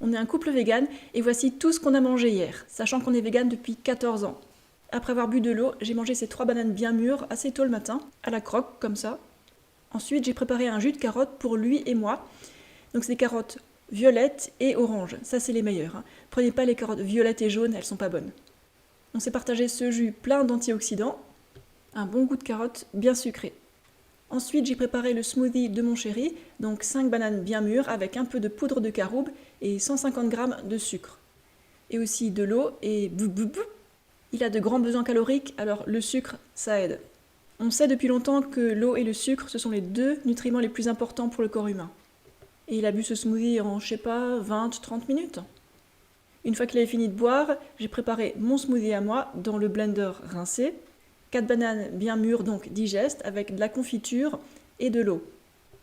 On est un couple vegan et voici tout ce qu'on a mangé hier, sachant qu'on est vegan depuis 14 ans. Après avoir bu de l'eau, j'ai mangé ces 3 bananes bien mûres assez tôt le matin, à la croque, comme ça. Ensuite, j'ai préparé un jus de carotte pour lui et moi. Donc c'est des carottes violettes et oranges, ça c'est les meilleures. Prenez pas les carottes violettes et jaunes, elles sont pas bonnes. On s'est partagé ce jus plein d'antioxydants, un bon goût de carotte bien sucré. Ensuite, j'ai préparé le smoothie de mon chéri, donc 5 bananes bien mûres avec un peu de poudre de caroube et 150 g de sucre. Et aussi de l'eau et il a de grands besoins caloriques, alors le sucre, ça aide. On sait depuis longtemps que l'eau et le sucre, ce sont les 2 nutriments les plus importants pour le corps humain. Et il a bu ce smoothie en, 20-30 minutes. Une fois qu'il avait fini de boire, j'ai préparé mon smoothie à moi dans le blender rincé. 4 bananes bien mûres, donc digestes, avec de la confiture et de l'eau.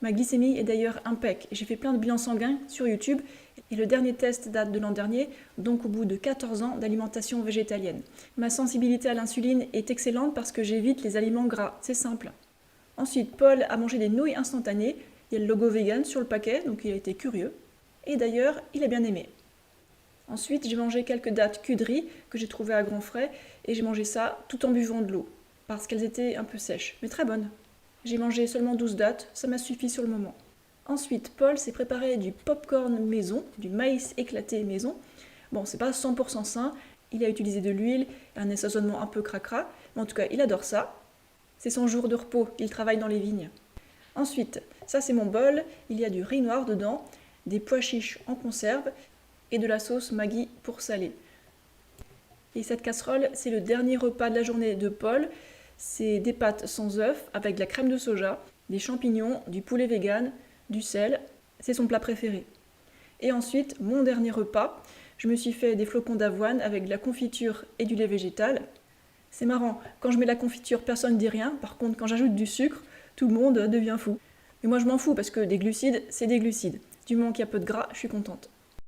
Ma glycémie est d'ailleurs impec. J'ai fait plein de bilans sanguins sur YouTube et le dernier test date de l'an dernier, donc au bout de 14 ans d'alimentation végétalienne. Ma sensibilité à l'insuline est excellente parce que j'évite les aliments gras, c'est simple. Ensuite, Paul a mangé des nouilles instantanées. Il y a le logo vegan sur le paquet, donc il a été curieux. Et d'ailleurs, il a bien aimé. Ensuite, j'ai mangé quelques dattes cuit de riz que j'ai trouvées à grands frais et j'ai mangé ça tout en buvant de l'eau, parce qu'elles étaient un peu sèches, mais très bonnes. J'ai mangé seulement 12 dattes, ça m'a suffi sur le moment. Ensuite, Paul s'est préparé du popcorn maison, du maïs éclaté maison. Bon, c'est pas 100% sain, il a utilisé de l'huile, un assaisonnement un peu cracra, mais en tout cas, il adore ça. C'est son jour de repos, il travaille dans les vignes. Ensuite, ça c'est mon bol, il y a du riz noir dedans, des pois chiches en conserve et de la sauce Maggi pour saler. Et cette casserole, c'est le dernier repas de la journée de Paul. C'est des pâtes sans œufs avec de la crème de soja, des champignons, du poulet vegan, du sel. C'est son plat préféré. Et ensuite, mon dernier repas, je me suis fait des flocons d'avoine avec de la confiture et du lait végétal. C'est marrant, quand je mets la confiture, personne ne dit rien. Par contre, quand j'ajoute du sucre, tout le monde devient fou. Mais moi, je m'en fous parce que des glucides, c'est des glucides. Du moment qu'il y a peu de gras, je suis contente.